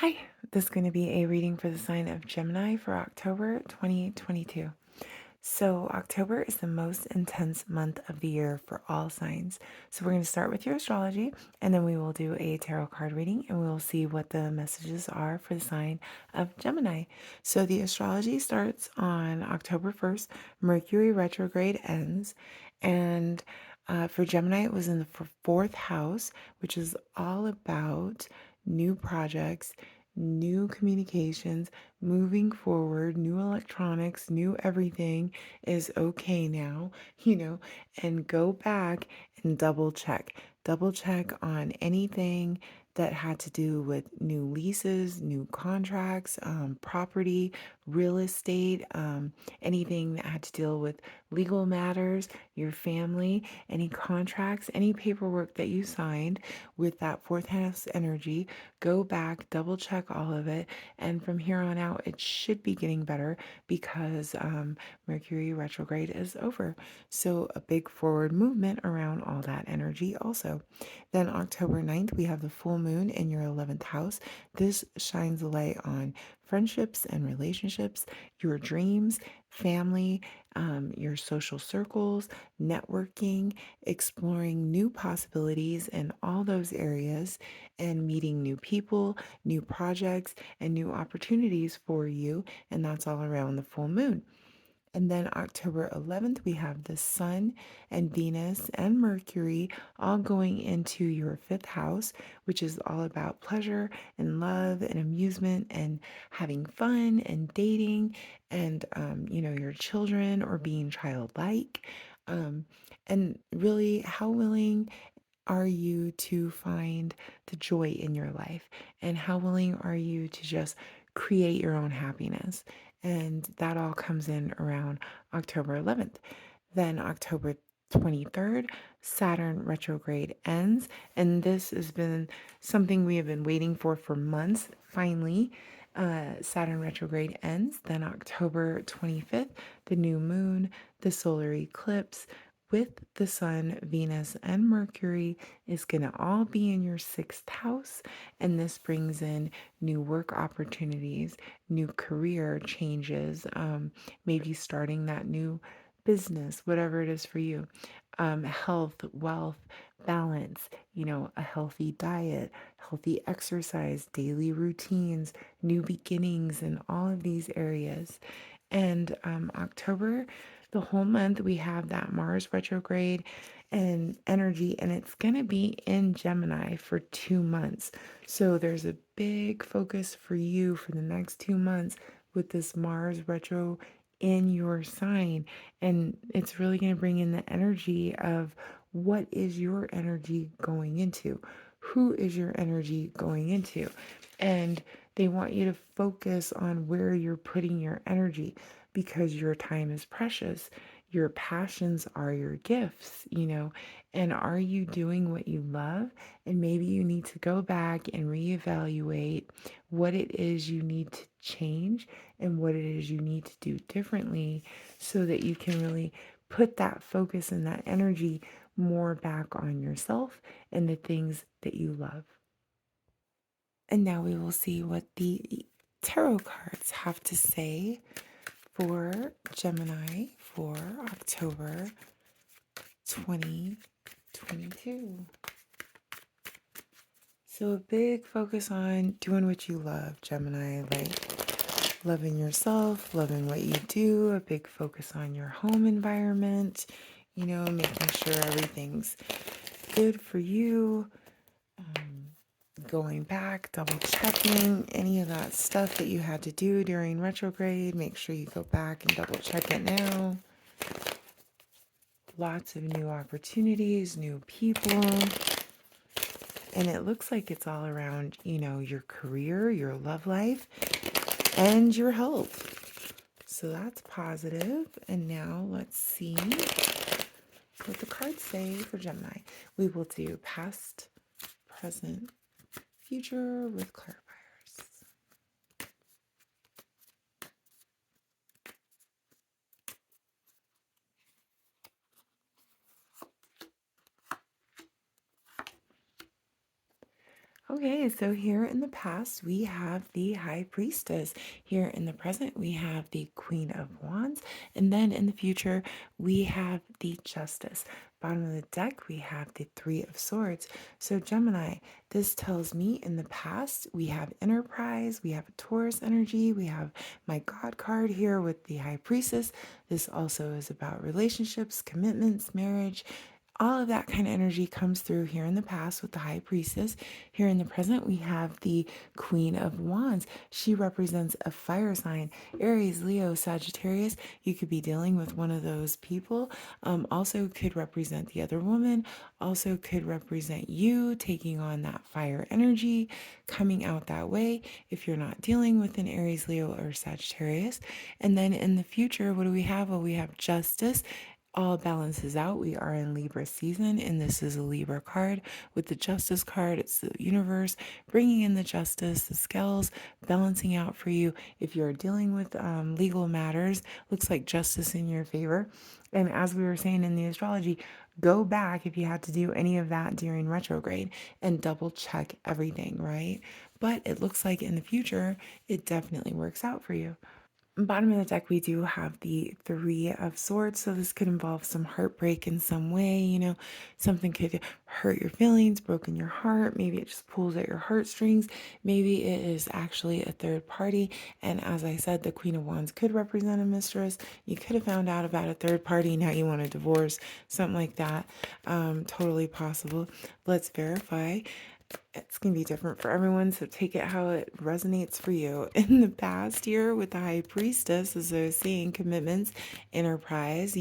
Hi, this is going to be a reading for the sign of Gemini for October 2022. So, October is the most intense month of the year for all signs. So, we're going to start with your astrology and then we will do a tarot card reading and we will see what the messages are for the sign of Gemini. So, the astrology starts on October 1st, Mercury retrograde ends, and for Gemini, it was in the fourth house, which is all about new projects, new communications, moving forward, new electronics, new everything is okay now, and go back and double check. Double check on anything that had to do with new leases, new contracts, property, real estate, anything that had to deal with legal matters, your family, any contracts, any paperwork that you signed with that fourth house energy. Go back, double check all of it, and from here on out, it should be getting better because Mercury retrograde is over. So, a big forward movement around all that energy also. Then, October 9th, we have the full moon in your 11th house. This shines a light on friendships and relationships, your dreams, family, your social circles, networking, exploring new possibilities in all those areas, and meeting new people, new projects, and new opportunities for you. And that's all around the full moon. And then October 11th, we have the Sun and Venus and Mercury all going into your fifth house, which is all about pleasure and love and amusement and having fun and dating and, your children or being childlike. Um, and really, how willing are you to find the joy in your life? And how willing are you to just create your own happiness? And that all comes in around October 11th. Then October 23rd, Saturn retrograde ends. And this has been something we have been waiting for months. Finally, Saturn retrograde ends. Then October 25th, the new moon, the solar eclipse with the Sun, Venus, and Mercury is going to all be in your sixth house. And this brings in new work opportunities, new career changes, maybe starting that new business, whatever it is for you. Health, wealth, balance, a healthy diet, healthy exercise, daily routines, new beginnings in all of these areas. And October, the whole month, we have that Mars retrograde and energy, and it's going to be in Gemini for 2 months. So there's a big focus for you for the next 2 months with this Mars retro in your sign. And it's really going to bring in the energy of what is your energy going into? Who is your energy going into? And they want you to focus on where you're putting your energy because your time is precious. Your passions are your gifts. And are you doing what you love? And maybe you need to go back and reevaluate what it is you need to change and what it is you need to do differently so that you can really put that focus and that energy more back on yourself and the things that you love. And now we will see what the tarot cards have to say for Gemini for October 2022. So, a big focus on doing what you love, Gemini, like loving yourself, loving what you do, a big focus on your home environment, making sure everything's good for you. Going back, double checking any of that stuff that you had to do during retrograde. Make sure you go back and double check it now. Lots of new opportunities, new people. And it looks like it's all around, your career, your love life, and your health. So that's positive. And now let's see what the cards say for Gemini. We will do past, present, future with clarifiers. Okay, so here in the past, we have the High Priestess. Here in the present, we have the Queen of Wands. And then in the future, we have the Justice. Bottom of the deck, we have the Three of Swords. So, Gemini, this tells me in the past, we have Enterprise, we have a Taurus energy, we have my God card here with the High Priestess. This also is about relationships, commitments, marriage. All of that kind of energy comes through here in the past with the high priestess. Here in the present, we have the Queen of Wands. She represents a fire sign, Aries, Leo, Sagittarius. You could be dealing with one of those people. Also, could represent the other woman, also, could represent you taking on that fire energy, coming out that way if you're not dealing with an Aries, Leo, or Sagittarius. And then in the future, what do we have? Well, we have justice. All balances out. We are in Libra season, and this is a Libra card. With the Justice card, it's the universe bringing in the justice, the scales balancing out for you. If you're dealing with legal matters, looks like justice in your favor. And as we were saying in the astrology, go back if you had to do any of that during retrograde and double check everything, right? But it looks like in the future, it definitely works out for you. Bottom of the deck, we do have the Three of Swords. So this could involve some heartbreak in some way. Something could hurt your feelings, broken your heart. Maybe it just pulls at your heartstrings. Maybe it is actually a third party. And as I said, the Queen of Wands could represent a mistress. You could have found out about a third party. Now you want a divorce, something like that. Totally possible. Let's verify. It's going to be different for everyone, so take it how it resonates for you. In the past year with the High Priestess, as I was saying, commitments, enterprise,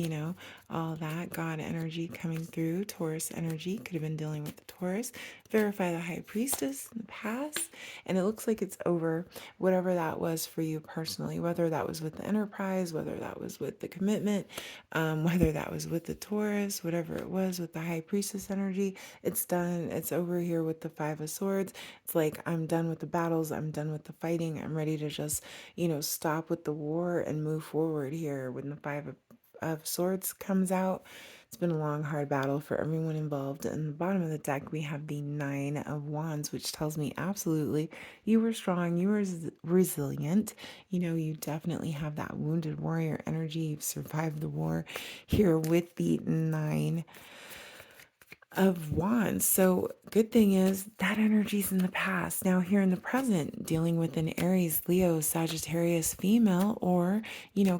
all that God energy coming through, Taurus energy, could have been dealing with the Taurus. Verify the High Priestess in the past, and it looks like it's over, whatever that was for you personally, whether that was with the enterprise, whether that was with the commitment, whether that was with the Taurus, whatever it was with the High Priestess energy. It's done. It's over here with the Five of Swords. It's like, I'm done with the battles. I'm done with the fighting. I'm ready to just, stop with the war and move forward here. When the Five of Swords comes out, it's been a long, hard battle for everyone involved. In the bottom of the deck, we have the Nine of Wands, which tells me absolutely you were strong, you were resilient. You definitely have that wounded warrior energy. You've survived the war here with the Nine of Wands. So, good thing is that energy's in the past. Now, here in the present, dealing with an Aries, Leo, Sagittarius female, or,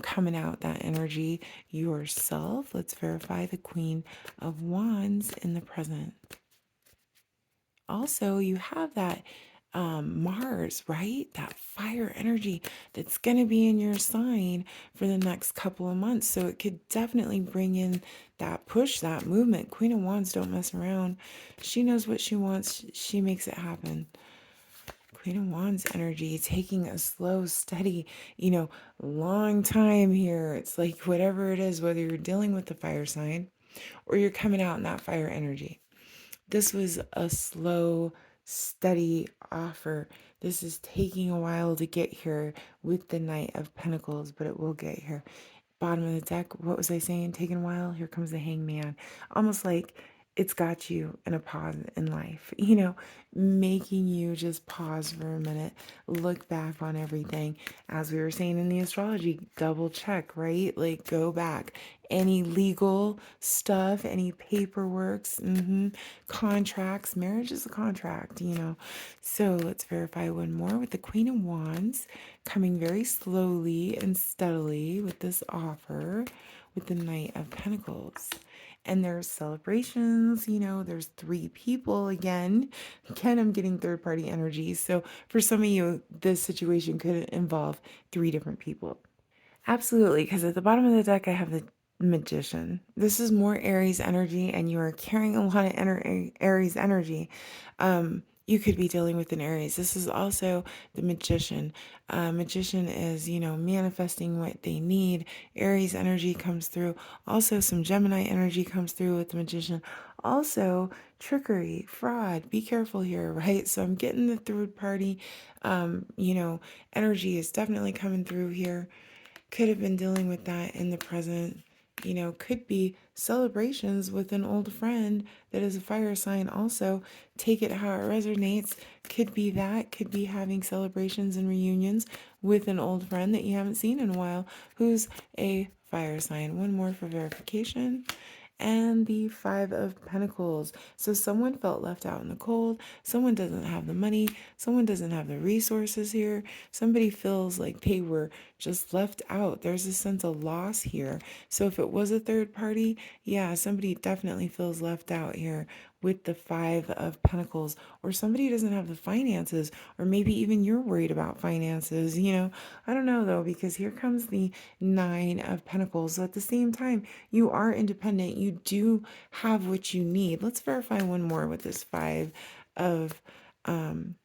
coming out that energy yourself. Let's verify the Queen of Wands in the present. Also, you have that Mars, right? That fire energy that's going to be in your sign for the next couple of months. So it could definitely bring in that push, that movement. Queen of Wands don't mess around. She knows what she wants, she makes it happen. Queen of Wands energy, taking a slow, steady, long time here. It's like whatever it is, whether you're dealing with the fire sign or you're coming out in that fire energy. This was a slow, steady offer. This is taking a while to get here with the Knight of Pentacles, but it will get here. Bottom of the deck, what was I saying? Taking a while. Here comes the Hangman. Almost like it's got you in a pause in life, making you just pause for a minute, look back on everything. As we were saying in the astrology, double check, right? Like go back. Any legal stuff, any paperworks, contracts. Marriage is a contract, So let's verify one more with the Queen of Wands coming very slowly and steadily with this offer with the Knight of Pentacles. And there's celebrations, there's three people again. Again, I'm getting third party energies. So for some of you, this situation could involve three different people. Absolutely, because at the bottom of the deck, I have the Magician. This is more Aries energy, and you are carrying a lot of Aries energy. You could be dealing with an Aries. This is also the Magician. Magician is, manifesting what they need. Aries energy comes through. Also, some Gemini energy comes through with the Magician. Also, trickery, fraud. Be careful here, right? So I'm getting the third party, energy is definitely coming through here. Could have been dealing with that in the present. could be celebrations with an old friend that is a fire sign also. Take it how it resonates. Could be that, could be having celebrations and reunions with an old friend that you haven't seen in a while who's a fire sign. One more for verification, and the Five of Pentacles. So someone felt left out in the cold. Someone doesn't have the money. Someone doesn't have the resources here. Somebody feels like they were just left out. There's a sense of loss here. So if it was a third party, yeah, somebody definitely feels left out here with the Five of Pentacles, or somebody doesn't have the finances, or maybe even you're worried about finances. I don't know though, because here comes the Nine of Pentacles. So at the same time, you are independent. You do have what you need. Let's verify one more with this Five of um,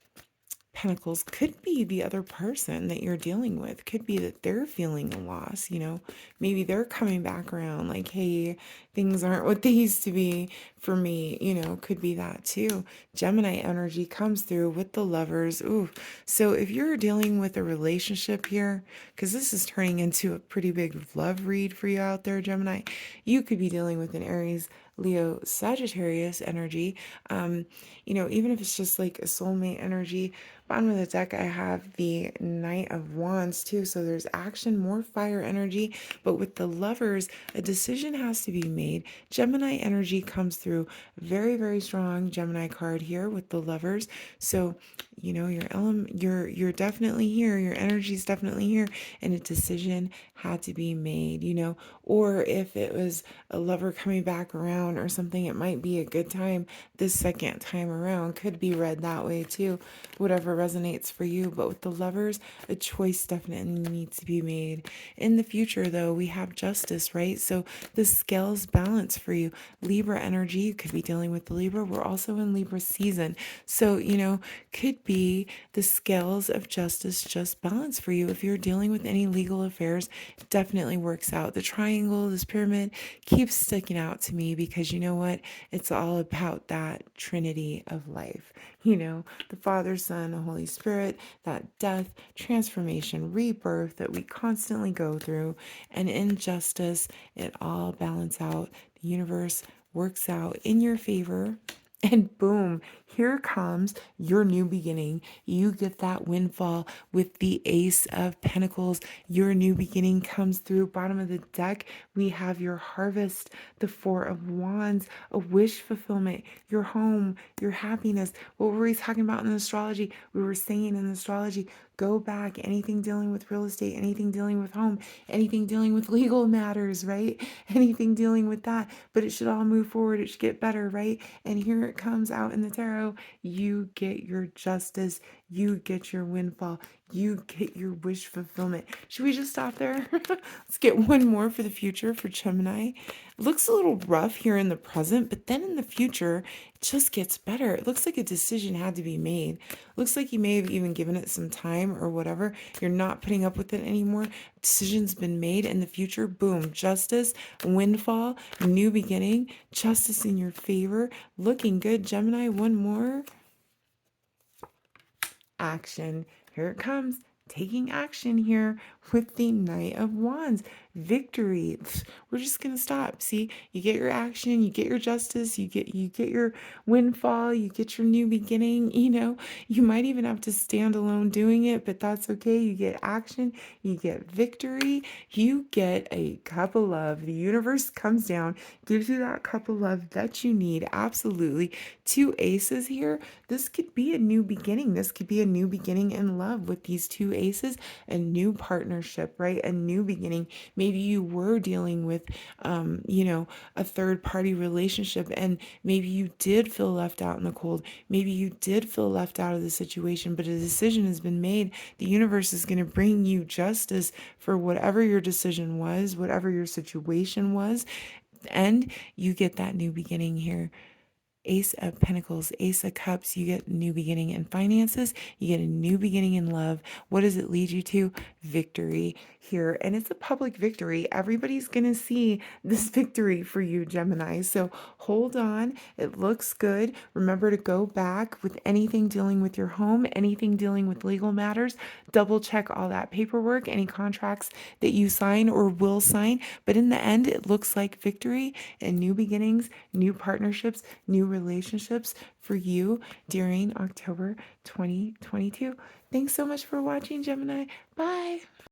Pentacles. Could be the other person that you're dealing with. Could be that they're feeling a loss. Maybe they're coming back around like, hey, things aren't what they used to be for me. Could be that too. Gemini energy comes through with the Lovers. Ooh. So if you're dealing with a relationship here, because this is turning into a pretty big love read for you out there, Gemini, you could be dealing with an Aries, Leo, Sagittarius energy. Even if it's just like a soulmate energy. Bottom of the deck, I have the Knight of Wands too. So there's action, more fire energy. But with the Lovers, a decision has to be made. Gemini energy comes through very, very strong. Gemini card here with the Lovers. So, your element, you're definitely here. Your energy is definitely here. And a decision had to be made, or if it was a lover coming back around or something, it might be a good time this second time around. Could be read that way too, whatever resonates for you. But with the Lovers, a choice definitely needs to be made. In the future, though, we have Justice, right? So the scales balance for you. Libra energy, you could be dealing with the Libra. We're also in Libra season. So, could be the scales of justice just balance for you. If you're dealing with any legal affairs, it definitely works out. The triangle, this pyramid keeps sticking out to me because you know what? It's all about that trinity of life. The Father, Son, the Holy Spirit, that death, transformation, rebirth that we constantly go through. And in justice, it all balance out. The universe works out in your favor. And boom, here comes your new beginning. You get that windfall with the Ace of Pentacles. Your new beginning comes through. Bottom of the deck, we have your harvest, the Four of Wands, a wish fulfillment, your home, your happiness. What were we talking about in astrology? We were saying in astrology, go back, anything dealing with real estate, anything dealing with home, anything dealing with legal matters, right? Anything dealing with that. But it should all move forward. It should get better, right? And here it comes out in the tarot. You get your justice. You get your windfall. You get your wish fulfillment. Should we just stop there? Let's get one more for the future for Gemini. It looks a little rough here in the present, but then in the future, it just gets better. It looks like a decision had to be made. Looks like you may have even given it some time or whatever. You're not putting up with it anymore. Decision's been made. In the future, boom, justice, windfall, new beginning, justice in your favor. Looking good, Gemini. One more. Action. Here it comes. Taking action here with the Knight of Wands. Victory. We're just gonna stop. See, you get your action, you get your justice, you get your windfall, you get your new beginning. You might even have to stand alone doing it, but that's okay. You get action, you get victory, you get a cup of love. The universe comes down, gives you that cup of love that you need. Absolutely. Two aces here. This could be a new beginning. This could be a new beginning in love with these two aces, a new partnership, right? A new beginning. Maybe you were dealing with, a third party relationship, and maybe you did feel left out in the cold. Maybe you did feel left out of the situation, but a decision has been made. The universe is going to bring you justice for whatever your decision was, whatever your situation was, and you get that new beginning here. Ace of Pentacles, Ace of Cups, you get a new beginning in finances, you get a new beginning in love. What does it lead you to? Victory here. And it's a public victory. Everybody's going to see this victory for you, Gemini. So hold on. It looks good. Remember to go back with anything dealing with your home, anything dealing with legal matters. Double check all that paperwork, any contracts that you sign or will sign. But in the end, it looks like victory and new beginnings, new partnerships, new relationships for you during October 2022. Thanks so much for watching, Gemini. Bye.